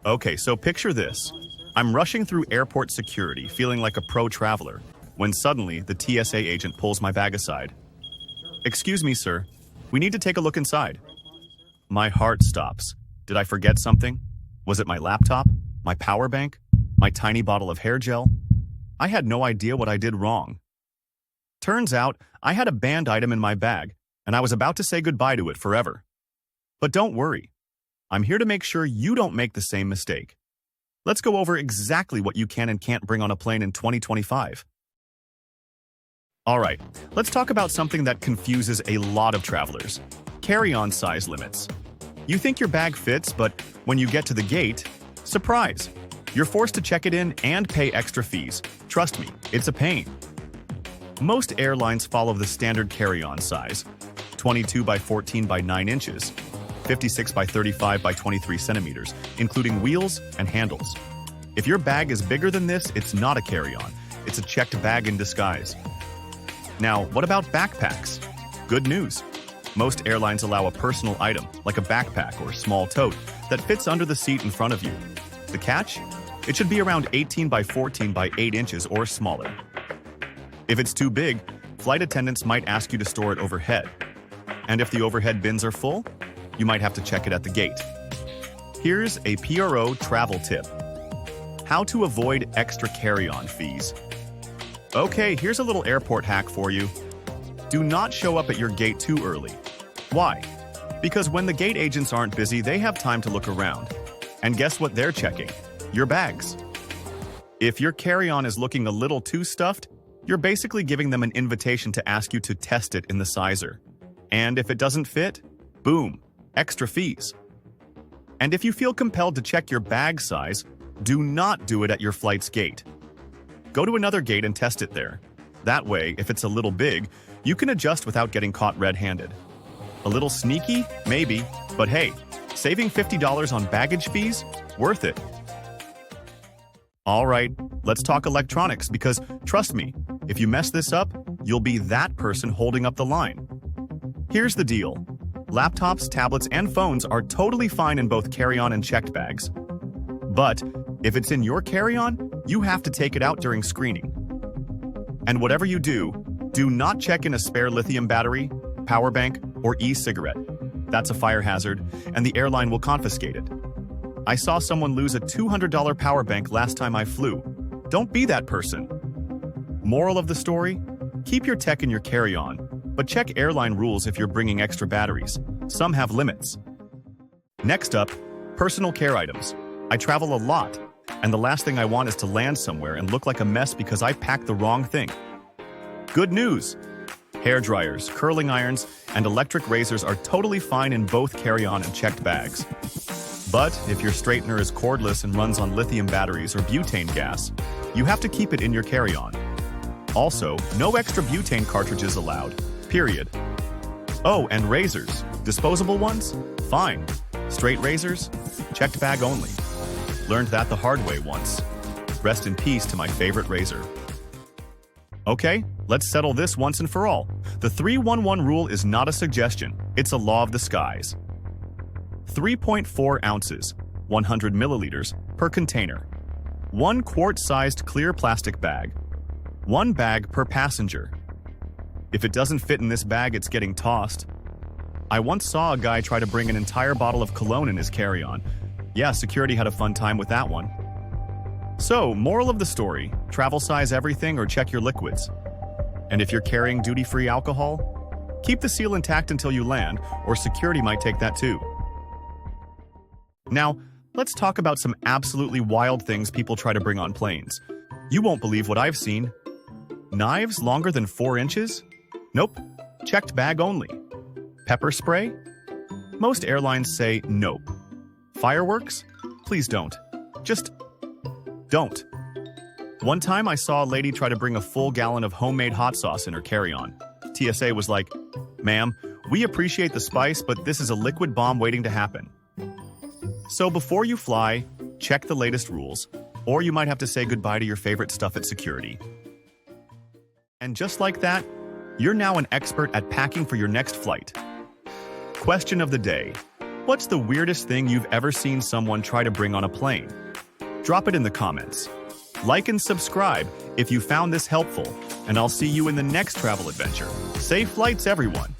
Okay, so picture this. I'm rushing through airport security, feeling like a pro traveler, when suddenly the TSA agent pulls my bag aside. "Excuse me, sir. We need to take a look inside." My heart stops. Did I forget something? Was it my laptop? My power bank? My tiny bottle of hair gel? I had no idea what I did wrong. Turns out, I had a banned item in my bag, and I was about to say goodbye to it forever. But don't worry. I'm here to make sure you don't make the same mistake. Let's go over exactly what you can and can't bring on a plane in 2025. Alright, let's talk about something that confuses a lot of travelers. Carry-on size limits. You think your bag fits, but when you get to the gate, surprise! You're forced to check it in and pay extra fees. Trust me, it's a pain. Most airlines follow the standard carry-on size, 22 by 14 by 9 inches, 56 by 35 by 23 centimeters, including wheels and handles. If your bag is bigger than this, it's not a carry-on. It's a checked bag in disguise. Now, what about backpacks? Good news. Most airlines allow a personal item, like a backpack or small tote, that fits under the seat in front of you. The catch? It should be around 18 by 14 by 8 inches or smaller. If it's too big, flight attendants might ask you to store it overhead. And if the overhead bins are full, you might have to check it at the gate. Here's a PRO travel tip. How to avoid extra carry-on fees. Okay, here's a little airport hack for you. Do not show up at your gate too early. Why? Because when the gate agents aren't busy, they have time to look around. And guess what they're checking? Your bags. If your carry-on is looking a little too stuffed, you're basically giving them an invitation to ask you to test it in the sizer. And if it doesn't fit, boom, extra fees. And if you feel compelled to check your bag size, do not do it at your flight's gate. Go to another gate and test it there. That way, if it's a little big, you can adjust without getting caught red-handed. A little sneaky? Maybe. But hey, saving $50 on baggage fees? Worth it. Alright, let's talk electronics because, trust me, if you mess this up, you'll be that person holding up the line. Here's the deal. Laptops, tablets, and phones are totally fine in both carry-on and checked bags. But if it's in your carry-on, you have to take it out during screening. And whatever you do not check in a spare lithium battery, power bank, or e-cigarette. That's a fire hazard, and the airline will confiscate it. I saw someone lose a $200 power bank last time I flew. Don't be that person. Moral of the story? Keep your tech in your carry-on, but check airline rules if you're bringing extra batteries. Some have limits. Next up, personal care items. I travel a lot, and the last thing I want is to land somewhere and look like a mess because I packed the wrong thing. Good news! Hairdryers, curling irons, and electric razors are totally fine in both carry-on and checked bags. But if your straightener is cordless and runs on lithium batteries or butane gas, you have to keep it in your carry-on. Also, no extra butane cartridges allowed, period. Oh, and razors. Disposable ones? Fine. Straight razors? Checked bag only. Learned that the hard way once. Rest in peace to my favorite razor. Okay, let's settle this once and for all. The 311 rule is not a suggestion, it's a law of the skies. 3.4 ounces, 100 milliliters, per container. 1 quart-sized clear plastic bag. 1 bag per passenger. If it doesn't fit in this bag, it's getting tossed. I once saw a guy try to bring an entire bottle of cologne in his carry-on. Yeah, security had a fun time with that one. So, moral of the story, travel size everything or check your liquids. And if you're carrying duty-free alcohol, keep the seal intact until you land, or security might take that too. Now, let's talk about some absolutely wild things people try to bring on planes. You won't believe what I've seen. Knives longer than 4 inches? Nope. Checked bag only. Pepper spray? Most airlines say nope. Fireworks? Please don't. Just don't. One time I saw a lady try to bring a full gallon of homemade hot sauce in her carry-on. TSA was like, "Ma'am, we appreciate the spice, but this is a liquid bomb waiting to happen." So before you fly, check the latest rules, or you might have to say goodbye to your favorite stuff at security. And just like that, you're now an expert at packing for your next flight. Question of the day. What's the weirdest thing you've ever seen someone try to bring on a plane? Drop it in the comments. Like and subscribe if you found this helpful, and I'll see you in the next travel adventure. Safe flights, everyone!